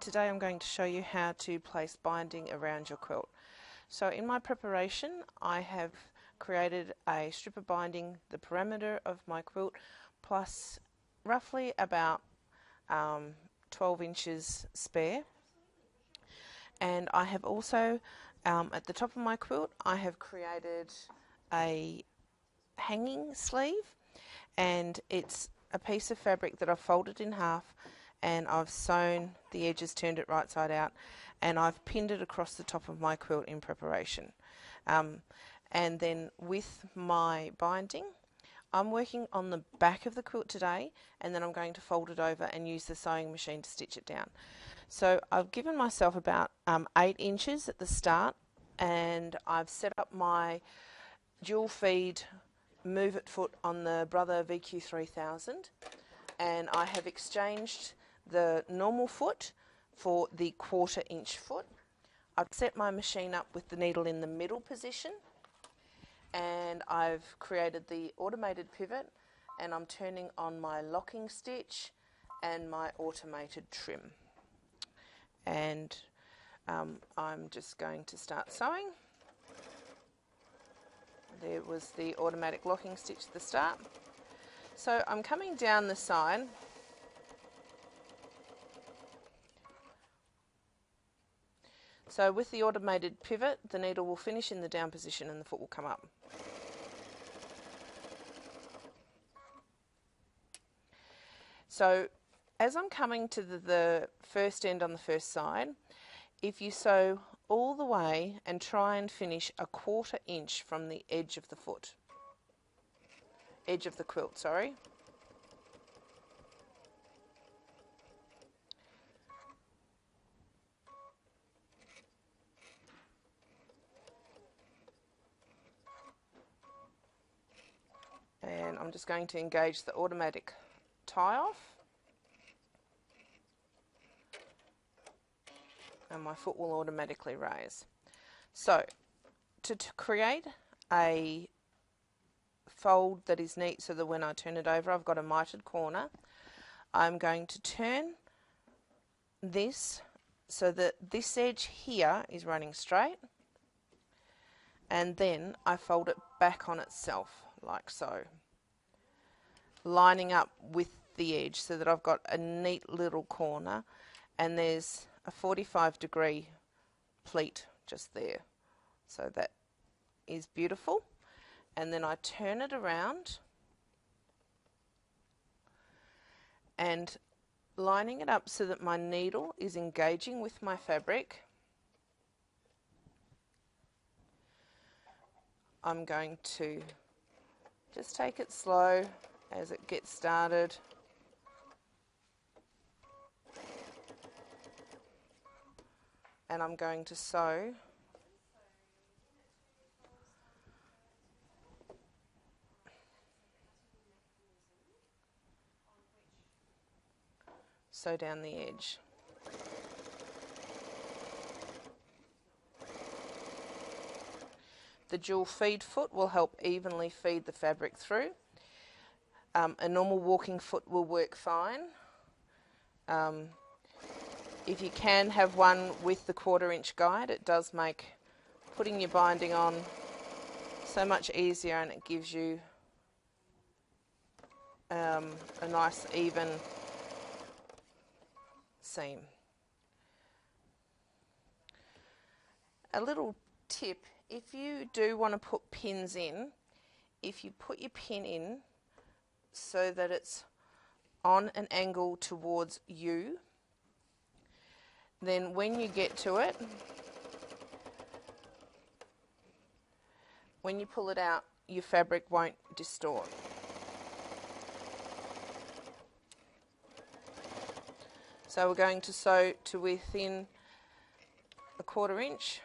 today I'm going to show you how to place binding around your quilt. So in my preparation I have created a strip of binding the perimeter of my quilt plus roughly about 12 inches spare, and I have also at the top of my quilt I have created a hanging sleeve, and it's a piece of fabric that I've folded in half and I've sewn the edges, turned it right side out, and I've pinned it across the top of my quilt in preparation. And then with my binding, I'm working on the back of the quilt today, and then I'm going to fold it over and use the sewing machine to stitch it down. So I've given myself about 8 inches at the start, and I've set up my dual feed move it foot on the Brother VQ3000, and I have exchanged the normal foot for the 1/4 inch foot. I've set my machine up with the needle in the middle position, and I've created the automated pivot, and I'm turning on my locking stitch and my automated trim, and I'm just going to start sewing. There was the automatic locking stitch at the start. So I'm coming down the side so with the automated pivot the needle will finish in the down position and the foot will come up. So as I'm coming to the first end on the first side, if you sew all the way and try and finish a 1/4 inch from the edge of the foot, edge of the quilt, sorry. And I'm just going to engage the automatic tie off, and my foot will automatically raise. So to create a fold that is neat so that when I turn it over I've got a mitered corner, I'm going to turn this so that this edge here is running straight, and then I fold it back on itself like so, lining up with the edge so that I've got a neat little corner, and there's a 45-degree pleat just there, so that is beautiful. And then I turn it around and lining it up so that my needle is engaging with my fabric. I'm going to just take it slow as it gets started. And I'm going to sew down the edge. The dual feed foot will help evenly feed the fabric through. A normal walking foot will work fine. If you can have one with the 1/4 inch guide, it does make putting your binding on so much easier, and it gives you a nice even seam. A little tip, if you do want to put pins in, if you put your pin in so that it's on an angle towards you, then when you get to it, when you pull it out, your fabric won't distort. So we're going to sew to within a 1/4 inch,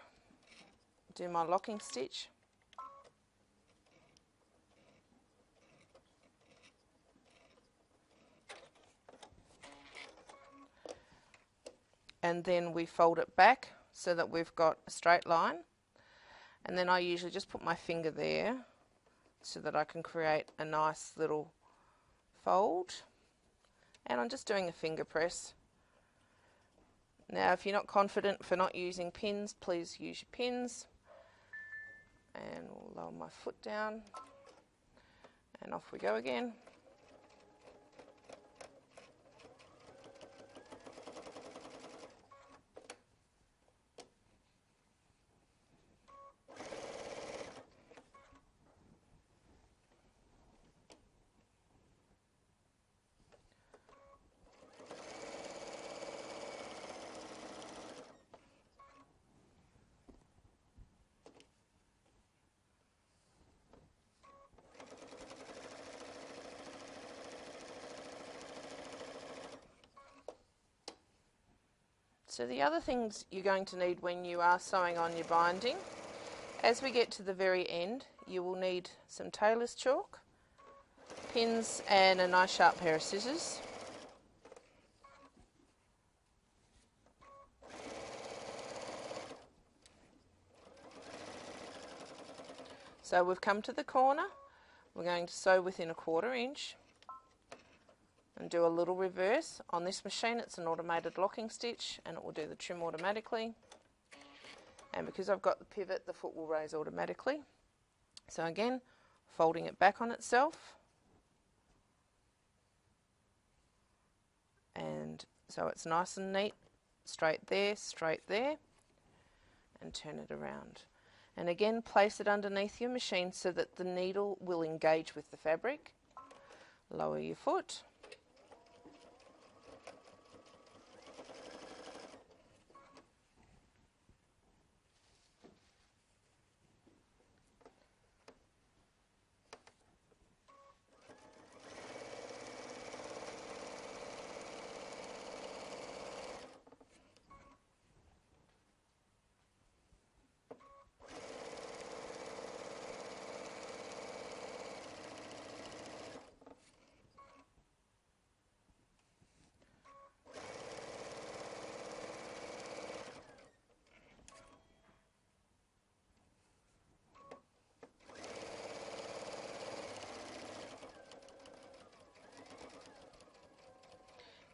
do my locking stitch, and then we fold it back so that we've got a straight line, and then I usually just put my finger there so that I can create a nice little fold, and I'm just doing a finger press, Now if you're not confident for not using pins, please use your pins. And we'll lower my foot down and off we go again. So the other things you're going to need when you are sewing on your binding, as we get to the very end, you will need some tailor's chalk, pins and a nice sharp pair of scissors. So we've come to the corner, we're going to sew within a 1/4 inch and do a little reverse. On this machine it's an automated locking stitch and it will do the trim automatically, and because I've got the pivot the foot will raise automatically. So again, folding it back on itself, and so it's nice and neat, straight there, and turn it around. And again, place it underneath your machine so that the needle will engage with the fabric. Lower your foot.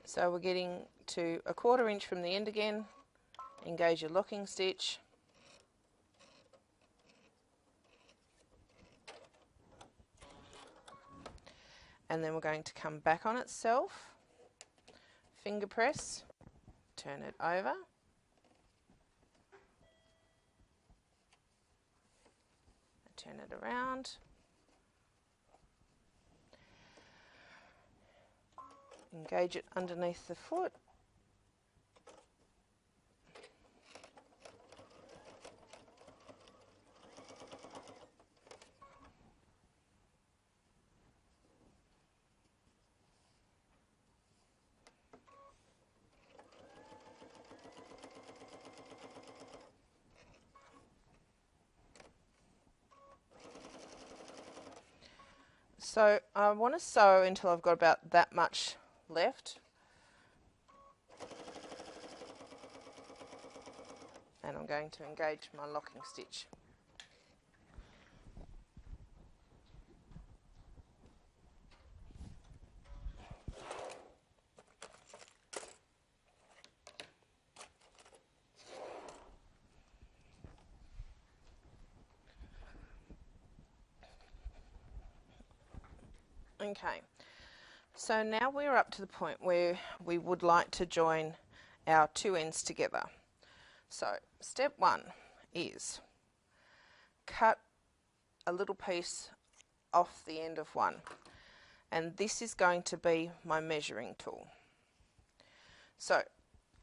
So we're getting to a 1/4 inch from the end again, engage your locking stitch, and then we're going to come back on itself, finger press, turn it over, turn it around, engage it underneath the foot, so I want to sew until I've got about that much left, and I'm going to engage my locking stitch. Okay, so now we're up to the point where we would like to join our 2 ends together. So step 1 is cut a little piece off the end of one, and this is going to be my measuring tool. So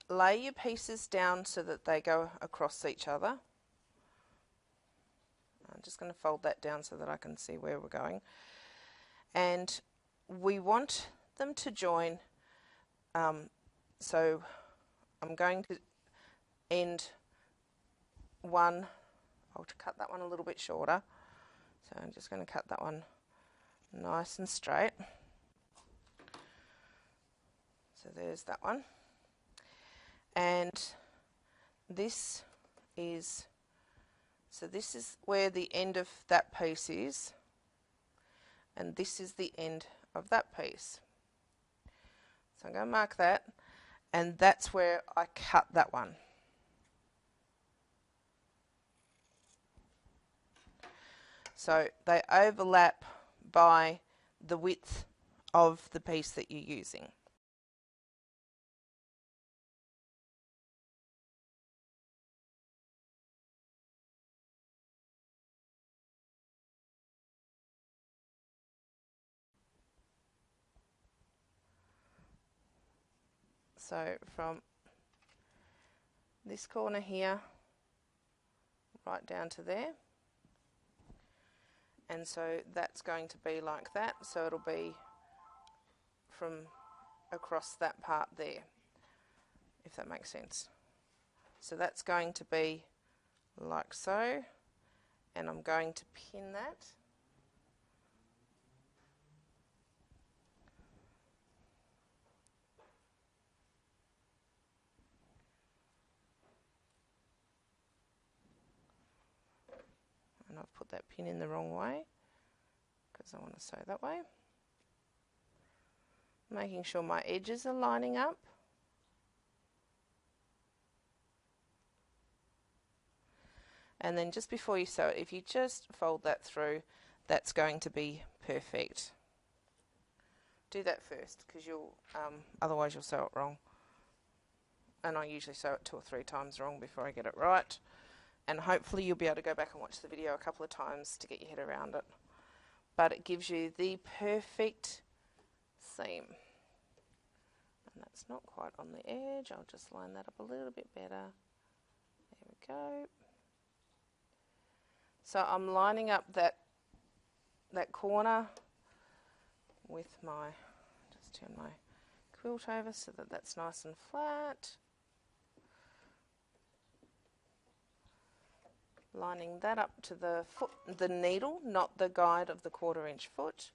lay your pieces down so that they go across each other. I'm just going to fold that down so that I can see where we're going. And we want them to join, so I'm going to end one, I'll cut that one a little bit shorter, so I'm just going to cut that one nice and straight. So there's that one, and this is, so this is where the end of that piece is, and this is the end of that piece. So I'm going to mark that, and that's where I cut that one. So they overlap by the width of the piece that you're using. So from this corner here right down to there, and so that's going to be like that, so it'll be from across that part there, if that makes sense. So that's going to be like so, and I'm going to pin that. And I've put that pin in the wrong way because I want to sew that way. Making sure my edges are lining up. And then just before you sew it, if you just fold that through, that's going to be perfect. Do that first because you'll otherwise you'll sew it wrong. And I usually sew it 2 or 3 times wrong before I get it right. And hopefully you'll be able to go back and watch the video a couple of times to get your head around it. But it gives you the perfect seam. And that's not quite on the edge. I'll just line that up a little bit better. There we go. So I'm lining up that corner with my, just turn my quilt over so that that's nice and flat. Lining that up to the foot, the needle, not the guide of the 1/4 inch foot.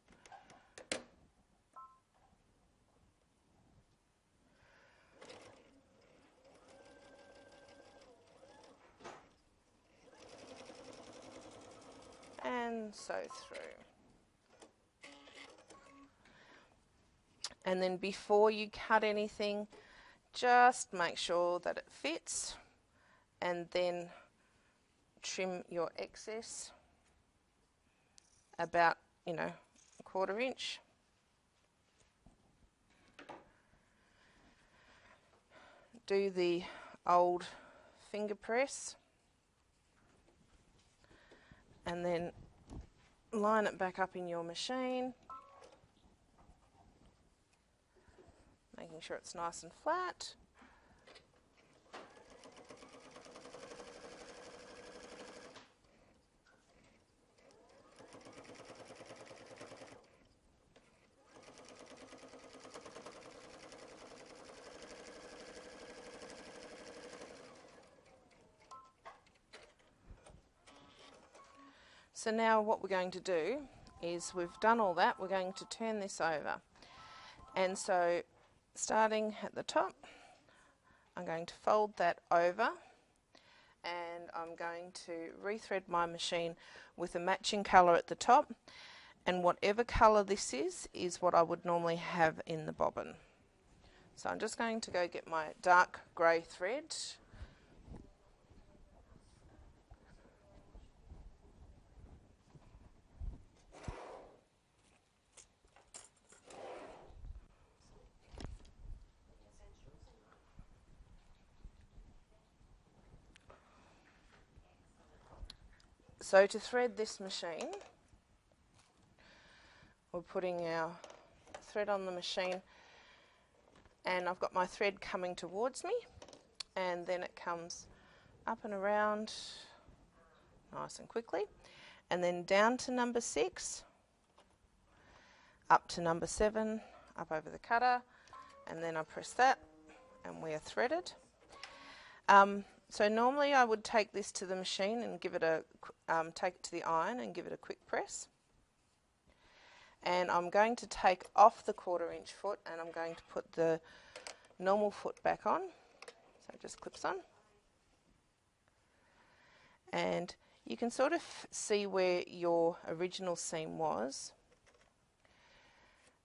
And sew through. And then before you cut anything, just make sure that it fits, and then trim your excess about, 1/4 inch. Do the old finger press and then line it back up in your machine, making sure it's nice and flat. So now what we're going to do is, we've done all that, we're going to turn this over. And so starting at the top, I'm going to fold that over, and I'm going to rethread my machine with a matching colour at the top, and whatever colour this is what I would normally have in the bobbin. So I'm just going to go get my dark grey thread. So to thread this machine, we're putting our thread on the machine, and I've got my thread coming towards me, and then it comes up and around nice and quickly, and then down to number 6, up to number 7, up over the cutter, and then I press that and we are threaded. So normally I would take this to the machine and give it a take it to the iron and give it a quick press. And I'm going to take off the 1/4 inch foot, and I'm going to put the normal foot back on. So it just clips on. And you can sort of see where your original seam was.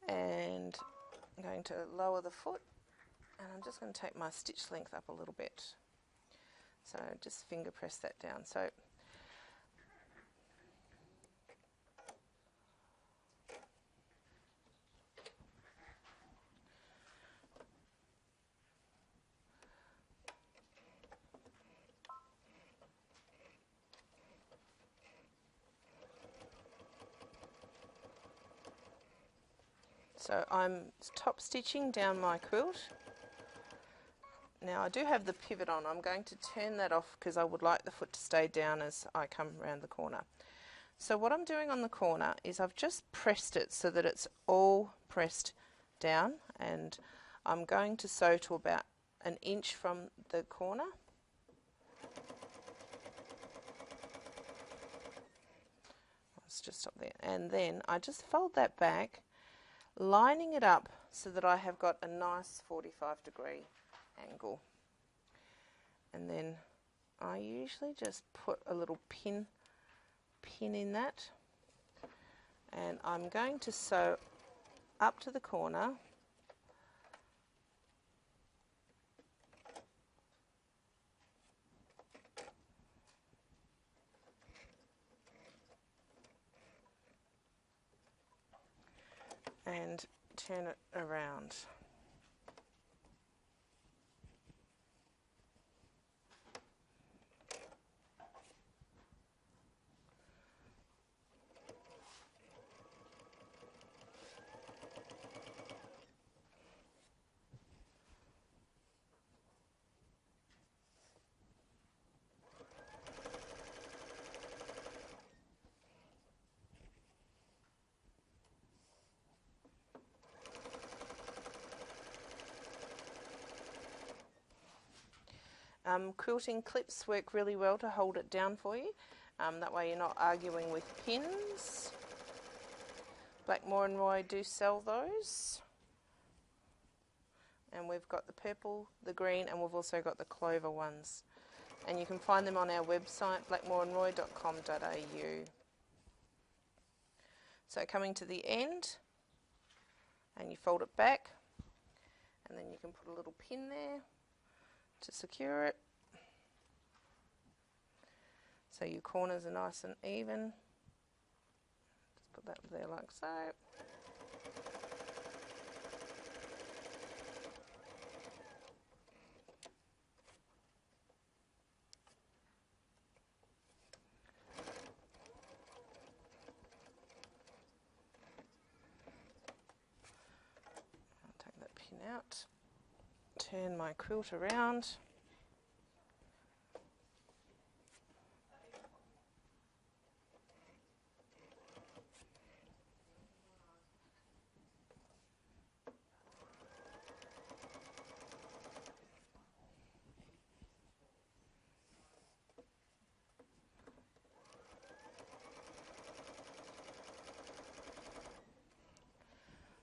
And I'm going to lower the foot And I'm just going to take my stitch length up a little bit. So just finger press that down. So I'm top stitching down my quilt. Now I do have the pivot on. I'm going to turn that off because I would like the foot to stay down as I come around the corner. So what I'm doing on the corner is I've just pressed it so that it's all pressed down, and I'm going to sew to about 1 inch from the corner. Let's just stop there. And then I just fold that back, lining it up so that I have got a nice 45-degree angle. And then I usually just put a little pin in that, and I'm going to sew up to the corner. And turn it around. Quilting clips work really well to hold it down for you. That way you're not arguing with pins. Blackmore and Roy do sell those. And we've got the purple, the green, and we've also got the clover ones. And you can find them on our website, blackmoreandroy.com.au. So coming to the end, and you fold it back, and then you can put a little pin there to secure it. So your corners are nice and even. Just put that there like so. I'll take that pin out, turn my quilt around.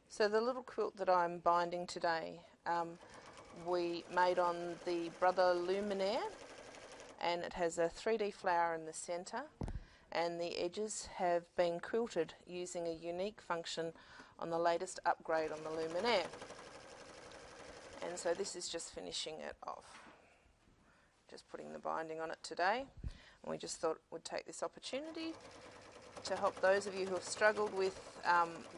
So the little quilt that I'm binding today, we made on the Brother Luminaire, and it has a 3D flower in the centre, and the edges have been quilted using a unique function on the latest upgrade on the Luminaire. And so this is just finishing it off. Just putting the binding on it today, and we just thought we'd take this opportunity to help those of you who have struggled with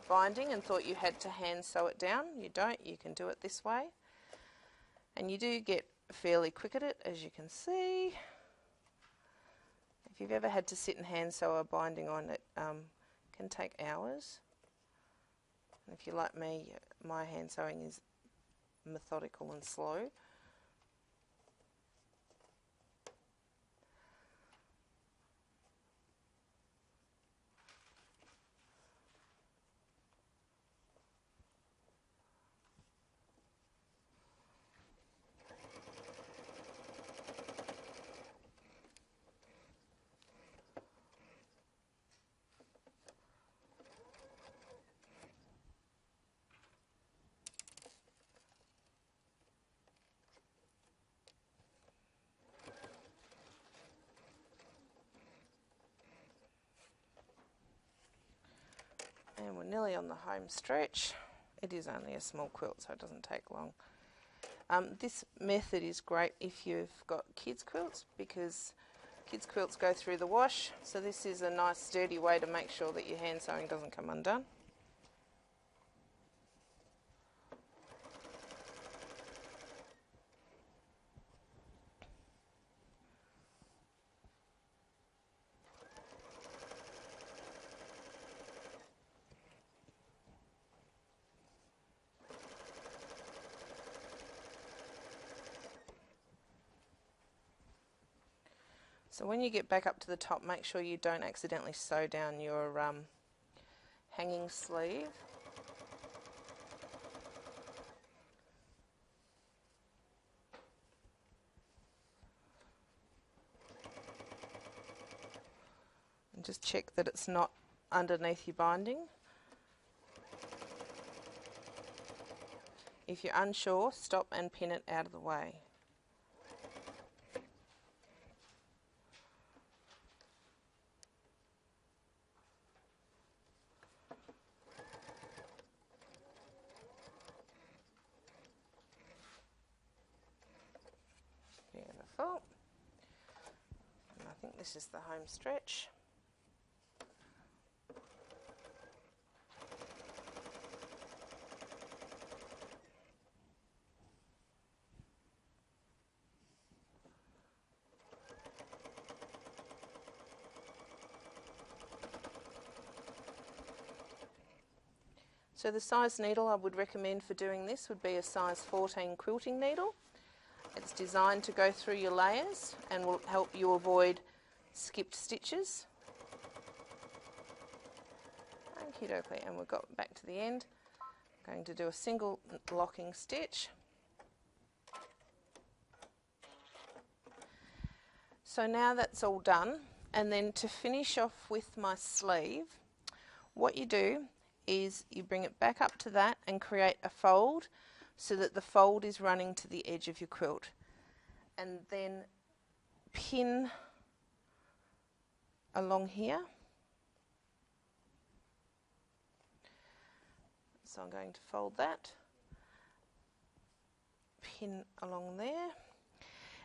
binding and thought you had to hand sew it down. You don't, you can do it this way. And you do get fairly quick at it, as you can see. If you've ever had to sit and hand sew a binding on, it can take hours. And if you're like me, my hand sewing is methodical and slow. And we're nearly on the home stretch. It is only a small quilt, so it doesn't take long. This method is great if you've got kids quilts, because kids quilts go through the wash, so this is a nice sturdy way to make sure that your hand sewing doesn't come undone. So when you get back up to the top, make sure you don't accidentally sew down your hanging sleeve. And just check that it's not underneath your binding. If you're unsure, stop and pin it out of the way. Beautiful. And I think this is the home stretch. So the size needle I would recommend for doing this would be a size 14 quilting needle. It's designed to go through your layers and will help you avoid skipped stitches. Okie dokie, and we've got back to the end. I'm going to do a single locking stitch. So now that's all done, and then to finish off with my sleeve, what you do is you bring it back up to that and create a fold so that the fold is running to the edge of your quilt, and then pin along here. So I'm going to fold that, pin along there,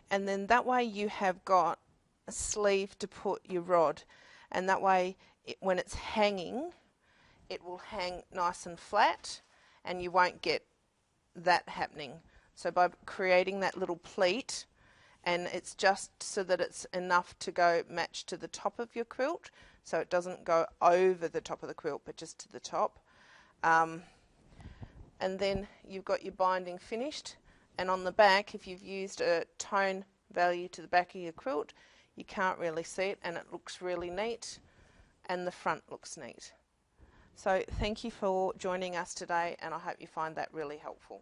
and then that way you have got a sleeve to put your rod, and that way when it's hanging, it will hang nice and flat and you won't get that happening. So by creating that little pleat, and it's just so that it's enough to go match to the top of your quilt, so it doesn't go over the top of the quilt but just to the top, and then you've got your binding finished. And on the back, if you've used a tone value to the back of your quilt, you can't really see it and it looks really neat, and the front looks neat. So thank you for joining us today, and I hope you find that really helpful.